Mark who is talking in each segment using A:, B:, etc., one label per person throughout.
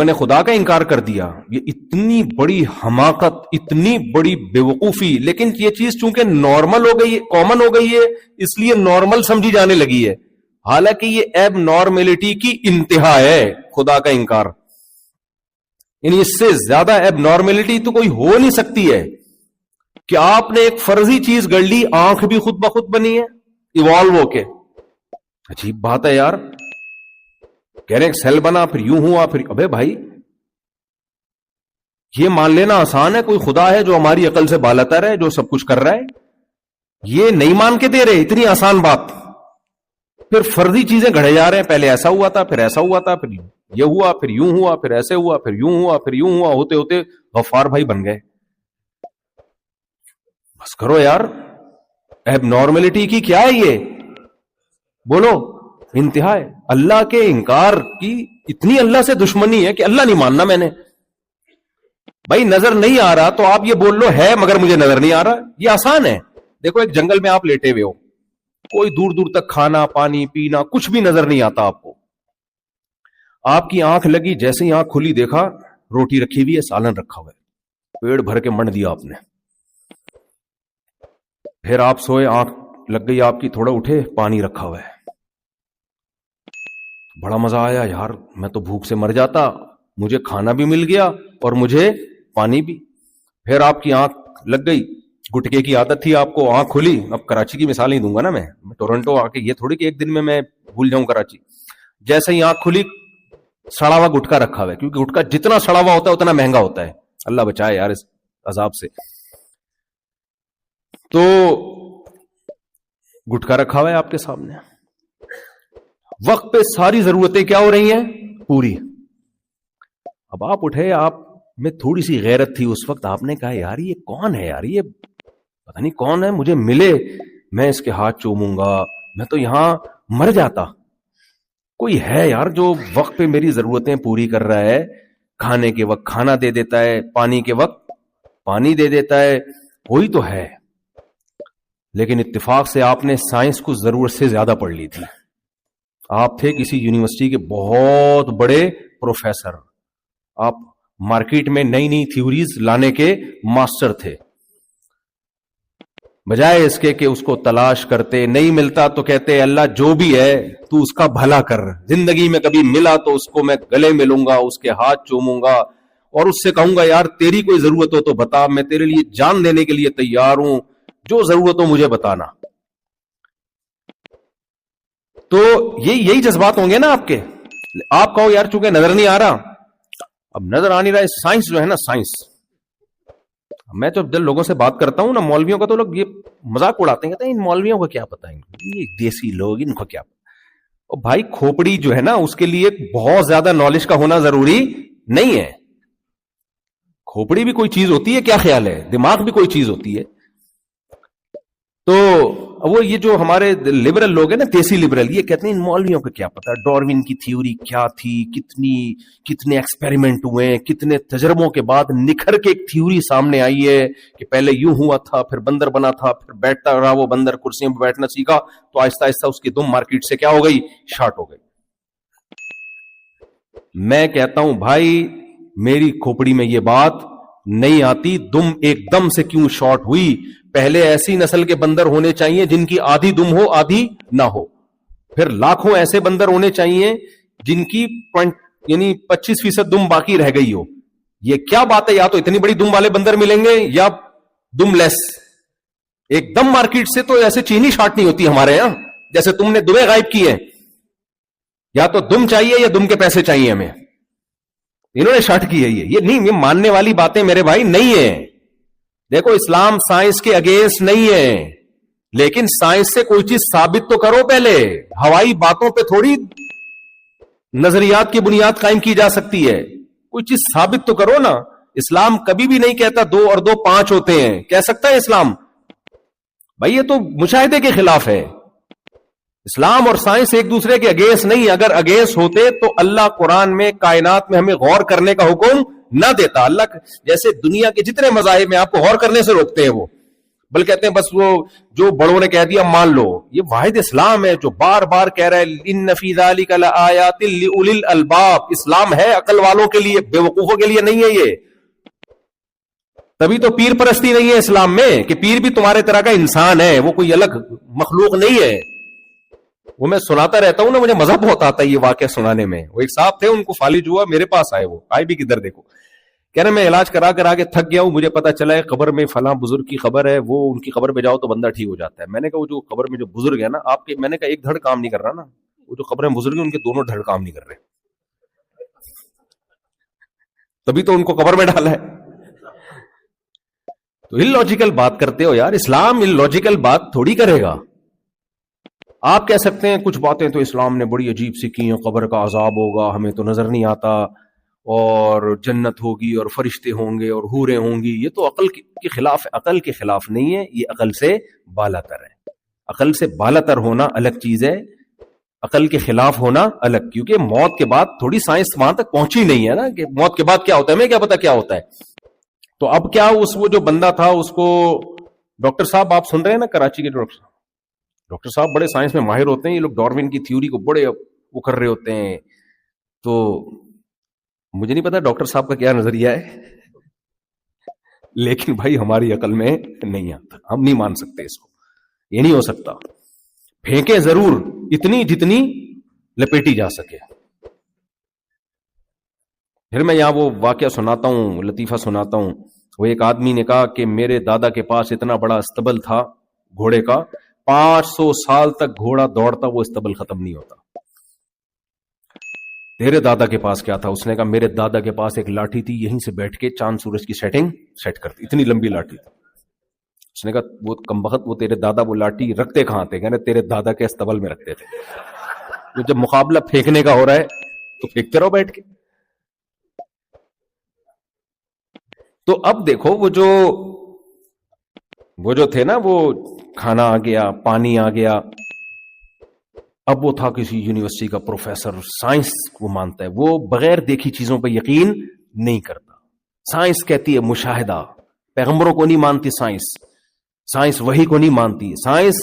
A: نے خدا کا انکار کر دیا. یہ اتنی بڑی حماقت، اتنی بڑی بیوقوفی. لیکن یہ چیز چونکہ نارمل ہو گئی ہے، کامن ہو گئی ہے، اس لیے نارمل سمجھی جانے لگی ہے. حالانکہ یہ ایب نارملٹی کی انتہا ہے خدا کا انکار. یعنی اس سے زیادہ ایب نارملٹی تو کوئی ہو نہیں سکتی ہے کہ آپ نے ایک فرضی چیز گڑ لی، آنکھ بھی خود بخود بنی ہے ایوالو ہو کے. عجیب بات ہے یار. کہہ رہے ہیں سیل بنا، پھر یوں ہوا، پھر ابے بھائی یہ مان لینا آسان ہے کوئی خدا ہے جو ہماری عقل سے بالاتر ہے، جو سب کچھ کر رہا ہے. یہ نہیں مان کے دے رہے اتنی آسان بات. پھر فرضی چیزیں گھڑے جا رہے ہیں، پہلے ایسا ہوا تھا، پھر ایسا ہوا تھا، پھر یہ ہوا، پھر یوں ہوا، پھر ایسے ہوا، پھر یوں ہوا، پھر یوں ہوا، ہوتے ہوتے غفار بھائی بن گئے. بس کرو یار. ایب نارملٹی کی کیا ہے یہ؟ بولو. انتہا ہے. اللہ کے انکار کی اتنی اللہ سے دشمنی ہے کہ اللہ نہیں ماننا میں نے. بھائی نظر نہیں آ رہا تو آپ یہ بول لو ہے مگر مجھے نظر نہیں آ رہا. یہ آسان ہے. دیکھو ایک جنگل میں آپ لیٹے ہوئے ہو، کوئی دور دور تک کھانا پانی پینا کچھ بھی نظر نہیں آتا آپ کو. آپ کی آنکھ لگی، جیسے ہی آنکھ کھلی دیکھا روٹی رکھی ہوئی ہے، سالن رکھا ہوا ہے، پیڑ بھر کے منڈ دیا آپ نے. پھر آپ سوئے، آنکھ لگ گئی آپ کی، تھوڑا اٹھے، پانی رکھا ہوا ہے. بڑا مزہ آیا یار، میں تو بھوک سے مر جاتا، مجھے کھانا بھی مل گیا اور مجھے پانی بھی. پھر آپ کی آنکھ لگ گئی، گٹکے کی عادت تھی آپ کو، آنکھ کھلی. اب کراچی کی مثال نہیں دوں گا نا میں ٹورنٹو آ کے یہ تھوڑی کہ ایک دن میں بھول جاؤں کراچی. جیسے ہی آنکھ کھلی، سڑا ہوا گٹکا رکھا ہوا ہے، کیونکہ گٹکا جتنا سڑا ہوا ہوتا ہے اتنا مہنگا ہوتا ہے. اللہ بچائے یار اس عذاب سے. تو گٹکا رکھا ہوا ہے آپ کے سامنے، وقت پہ ساری ضرورتیں کیا ہو رہی ہیں؟ پوری. اب آپ اٹھے، آپ میں تھوڑی سی غیرت تھی اس وقت، آپ نے کہا یار یہ کون ہے یار، یہ پتہ نہیں کون ہے، مجھے ملے میں اس کے ہاتھ چوموں گا، میں تو یہاں مر جاتا. کوئی ہے یار جو وقت پہ میری ضرورتیں پوری کر رہا ہے، کھانے کے وقت کھانا دے دیتا ہے، پانی کے وقت پانی دے دیتا ہے، کوئی تو ہے. لیکن اتفاق سے آپ نے سائنس کو ضرورت سے زیادہ پڑھ لی تھی. آپ تھے کسی یونیورسٹی کے بہت بڑے پروفیسر، آپ مارکیٹ میں نئی نئی تھیوریز لانے کے ماسٹر تھے. بجائے اس کے کہ اس کو تلاش کرتے، نہیں ملتا تو کہتے اللہ جو بھی ہے تو اس کا بھلا کر. زندگی میں کبھی ملا تو اس کو میں گلے ملوں گا، اس کے ہاتھ چوموں گا اور اس سے کہوں گا یار تیری کوئی ضرورت ہو تو بتا، میں تیرے لیے جان دینے کے لیے تیار ہوں، جو ضرورت ہو مجھے بتانا. تو یہی جذبات ہوں گے نا آپ کے. آپ کہو یار چونکہ نظر نہیں آ رہا، اب نظر آ نہیں رہا ہے، سائنس جو ہے نا، سائنس. میں تو جب لوگوں سے بات کرتا ہوں نا مولویوں کا، تو لوگ یہ مذاق اڑاتے ہیں، کہتے ہیں ان مولویوں کو کیا پتا، یہ دیسی لوگ ان کو کیا پتا. اور بھائی کھوپڑی جو ہے نا اس کے لیے بہت زیادہ نالج کا ہونا ضروری نہیں ہے. کھوپڑی بھی کوئی چیز ہوتی ہے، کیا خیال ہے؟ دماغ بھی کوئی چیز ہوتی ہے. تو وہ یہ جو ہمارے لبرل لوگ ہیں نا، دیسی لبرل، یہ کہتے ہیں ان مولویوں کو کیا پتا، ڈاروین کی تھیوری کیا تھی، کتنے ایکسپیریمنٹ ہوئے، کتنے تجربوں کے بعد نکھر کے ایک تھیوری سامنے آئی ہے کہ پہلے یوں ہوا تھا، پھر بندر بنا تھا، پھر بیٹھتا رہا وہ بندر، کرسیوں پہ بیٹھنا سیکھا تو آہستہ آہستہ اس کی دم مارکیٹ سے کیا ہو گئی؟ شارٹ ہو گئی. میں کہتا ہوں بھائی میری کھوپڑی میں یہ بات نہیں آتی دم ایک دم سے کیوں شارٹ ہوئی. پہلے ایسی نسل کے بندر ہونے چاہیے جن کی آدھی دم ہو آدھی نہ ہو، پھر لاکھوں ایسے بندر ہونے چاہیے جن کی 25% دم باقی رہ گئی ہو. یہ کیا بات ہے؟ یا تو اتنی بڑی دم والے بندر ملیں گے یا دم لیس. ایک دم مارکیٹ سے تو ایسے چینی شارٹ نہیں ہوتی ہمارے یہاں جیسے تم نے دمیں غائب کی ہیں. یا تو دم چاہیے یا دم کے پیسے چاہیے ہمیں. انہوں نے شارٹ کی ہے یہ نہیں، یہ ماننے والی باتیں میرے بھائی نہیں ہیں. دیکھو اسلام سائنس کے اگینسٹ نہیں ہے، لیکن سائنس سے کوئی چیز ثابت تو کرو پہلے. ہوائی باتوں پہ تھوڑی نظریات کی بنیاد قائم کی جا سکتی ہے. کوئی چیز ثابت تو کرو نا. اسلام کبھی بھی نہیں کہتا 2 اور 2 5 ہوتے ہیں. کہہ سکتا ہے اسلام؟ بھائی یہ تو مشاہدے کے خلاف ہے. اسلام اور سائنس ایک دوسرے کے اگینسٹ نہیں. اگر اگینسٹ ہوتے تو اللہ قرآن میں کائنات میں ہمیں غور کرنے کا حکم نہ دیتا. اللہ جیسے دنیا کے جتنے مذاہب میں آپ کو غور کرنے سے روکتے ہیں وہ بلکہ کہتے ہیں بس وہ جو بڑوں نے کہہ دیا مان لو. یہ واحد اسلام ہے جو بار بار کہہ رہا ہے ان فی ذلک لآیات لأولی الالباب. اسلام ہے عقل والوں کے لیے, بے وقوفوں کے لیے نہیں ہے. یہ تبھی تو پیر پرستی نہیں ہے اسلام میں, کہ پیر بھی تمہارے طرح کا انسان ہے, وہ کوئی الگ مخلوق نہیں ہے. وہ میں سناتا رہتا ہوں نا, مجھے مزہ بہت آتا ہے یہ واقعہ سنانے میں. وہ ایک صاحب تھے, ان کو فالج ہوا, میرے پاس آئے, وہ آئے بھی کدھر دیکھو, کہہ رہے میں علاج کرا کے تھک گیا ہوں, مجھے پتا چلا ہے قبر میں فلاں بزرگ کی خبر ہے, وہ ان کی قبر پہ جاؤ تو بندہ ٹھیک ہو جاتا ہے. میں نے کہا وہ جو قبر میں جو بزرگ ہے نا آپ کے, میں نے کہا ایک دھڑ کام نہیں کر رہا نا, وہ جو قبر میں بزرگ ہیں ان کے دونوں دھڑ کام نہیں کر رہے, تبھی تو ان کو قبر میں ڈالا ہے. تو ان لاجیکل بات کرتے ہو یار, اسلام ان لاجیکل بات تھوڑی کرے گا. آپ کہہ سکتے ہیں کچھ باتیں تو اسلام نے بڑی عجیب سی کی ہیں, قبر کا عذاب ہوگا ہمیں تو نظر نہیں آتا, اور جنت ہوگی اور فرشتے ہوں گے اور حوریں ہوں گی. یہ تو عقل کے خلاف ہے, عقل کے خلاف نہیں ہے, یہ عقل سے بالاتر ہے. عقل سے بالاتر ہونا الگ چیز ہے, عقل کے خلاف ہونا الگ, کیونکہ موت کے بعد تھوڑی سائنس وہاں تک پہنچی نہیں ہے نا کہ موت کے بعد کیا ہوتا ہے, ہمیں کیا پتا کیا ہوتا ہے. تو اب کیا وہ جو بندہ تھا اس کو ڈاکٹر صاحب, آپ سن رہے ہیں نا کراچی کے ڈاکٹر صاحب بڑے سائنس میں ماہر ہوتے ہیں, یہ لوگ ڈاروین کی تھیوری کو بڑے وہ کر رہے ہوتے ہیں. تو مجھے نہیں پتا ڈاکٹر صاحب کا کیا نظریہ ہے, لیکن بھائی ہماری عقل میں نہیں آتا, ہم نہیں مان سکتے اس کو, یہ نہیں ہو سکتا. پھینکیں ضرور اتنی جتنی لپیٹی جا سکے. پھر میں یہاں وہ واقعہ سناتا ہوں, لطیفہ سناتا ہوں. وہ ایک آدمی نے کہا کہ میرے دادا کے پاس اتنا بڑا استبل تھا گھوڑے کا, 500 سال تک گھوڑا دوڑتا, وہ استبل ختم نہیں ہوتا. تیرے دادا کے پاس کیا تھا؟ اس نے کہا میرے دادا کے پاس ایک لاٹھی تھی, یہیں سے بیٹھ کے چاند سورج کی سیٹنگ سیٹ کرتی, اتنی لمبی لاٹھی تھی. اس نے کہا وہ کمبخت, وہ تیرے دادا وہ لاٹھی رکھتے کہاں تھے؟ کہنے تیرے دادا کے استبل میں رکھتے تھے. تو جب مقابلہ پھینکنے کا ہو رہا ہے تو پھینکتے رہو بیٹھ کے. تو اب دیکھو وہ جو تھے نا, وہ کھانا آ گیا, پانی آ گیا. اب وہ تھا کسی یونیورسٹی کا پروفیسر, سائنس کو مانتا ہے, وہ بغیر دیکھی چیزوں پہ یقین نہیں کرتا. سائنس کہتی ہے مشاہدہ, پیغمبروں کو نہیں مانتی سائنس وحی کو نہیں مانتی. سائنس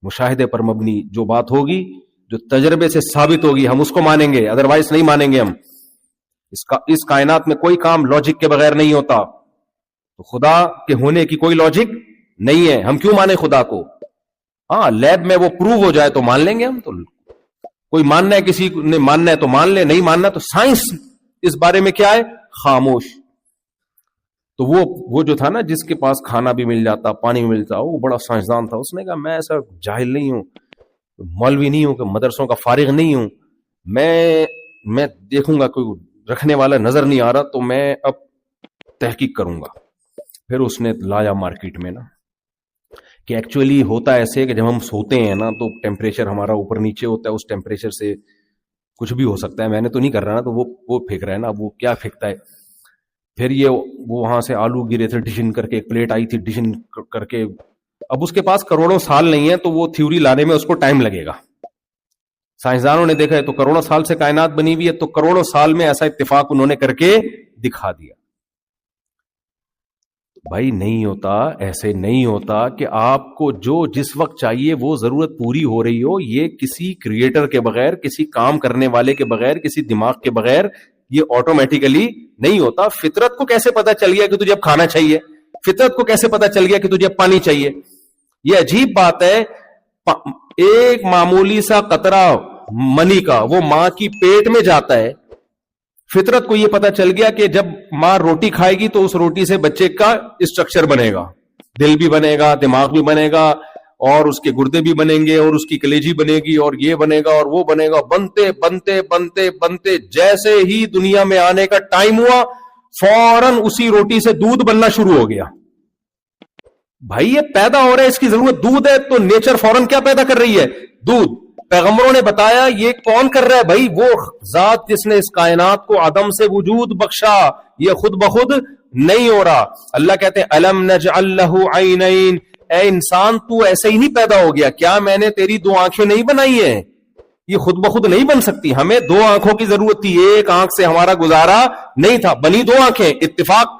A: مشاہدے پر مبنی جو بات ہوگی, جو تجربے سے ثابت ہوگی, ہم اس کو مانیں گے, ادروائز نہیں مانیں گے ہم. اس کائنات میں کوئی کام لاجک کے بغیر نہیں ہوتا. تو خدا کے ہونے کی کوئی لاجک نہیں ہے, ہم کیوں مانیں خدا کو؟ ہاں لیب میں وہ پروو ہو جائے تو مان لیں گے ہم. تو کوئی ماننا ہے, کسی نے ماننا ہے تو مان لے, نہیں ماننا تو سائنس اس بارے میں کیا ہے, خاموش. تو وہ جو تھا نا, جس کے پاس کھانا بھی مل جاتا, پانی بھی ملتا, وہ بڑا سائنسدان تھا. اس نے کہا میں ایسا جاہل نہیں ہوں, مولوی نہیں ہوں, کہ مدرسوں کا فارغ نہیں ہوں, میں دیکھوں گا کوئی رکھنے والا نظر نہیں آ رہا تو میں اب تحقیق کروں گا. پھر اس نے لایا مارکیٹ میں نا کہ ایکچولی ہوتا ایسے کہ جب ہم سوتے ہیں نا تو ٹیمپریچر ہمارا اوپر نیچے ہوتا ہے, اس ٹیمپریچر سے کچھ بھی ہو سکتا ہے. میں نے تو نہیں کر رہا نا, تو وہ پھینک رہا ہے نا, وہ کیا پھینکتا ہے. پھر وہ وہاں سے آلو گرے تھے ڈشن کر کے, ایک پلیٹ آئی تھی ڈشن کر کے. اب اس کے پاس کروڑوں سال نہیں ہے تو وہ تھیوری لانے میں اس کو ٹائم لگے گا. سائنسدانوں نے دیکھا ہے تو کروڑوں سال سے کائنات بنی ہوئی ہے, تو کروڑوں سال میں ایسا اتفاق انہوں نے کر کے دکھا دیا. بھائی نہیں ہوتا, ایسے نہیں ہوتا کہ آپ کو جو جس وقت چاہیے وہ ضرورت پوری ہو رہی ہو. یہ کسی کریٹر کے بغیر, کسی کام کرنے والے کے بغیر, کسی دماغ کے بغیر یہ آٹومیٹیکلی نہیں ہوتا. فطرت کو کیسے پتا چل گیا کہ تجھے اب کھانا چاہیے؟ فطرت کو کیسے پتا چل گیا کہ تجھے اب پانی چاہیے؟ یہ عجیب بات ہے. ایک معمولی سا قطرہ منی کا وہ ماں کی پیٹ میں جاتا ہے, فطرت کو یہ پتا چل گیا کہ جب ماں روٹی کھائے گی تو اس روٹی سے بچے کا اسٹرکچر بنے گا, دل بھی بنے گا, دماغ بھی بنے گا, اور اس کے گردے بھی بنیں گے, اور اس کی کلیجی بنے گی, اور یہ بنے گا اور وہ بنے گا. بنتے بنتے بنتے بنتے جیسے ہی دنیا میں آنے کا ٹائم ہوا, فوراً اسی روٹی سے دودھ بننا شروع ہو گیا. بھائی یہ پیدا ہو رہا ہے, اس کی ضرورت دودھ ہے, تو نیچر فوراً کیا پیدا کر رہی ہے؟ دودھ. پیغمبروں نے بتایا یہ کون کر رہا ہے بھائی؟ وہ ذات جس نے اس کائنات کو عدم سے وجود بخشا, یہ خود بخود نہیں ہو رہا. اللہ کہتے ہیں الم نجعل لہ عینین, اے انسان تو ایسے ہی نہیں پیدا ہو گیا, کیا میں نے تیری 2 آنکھیں نہیں بنائی ہیں؟ یہ خود بخود نہیں بن سکتی, ہمیں 2 آنکھوں کی ضرورت تھی, ایک آنکھ سے ہمارا گزارا نہیں تھا. بنی 2 آنکھیں, اتفاق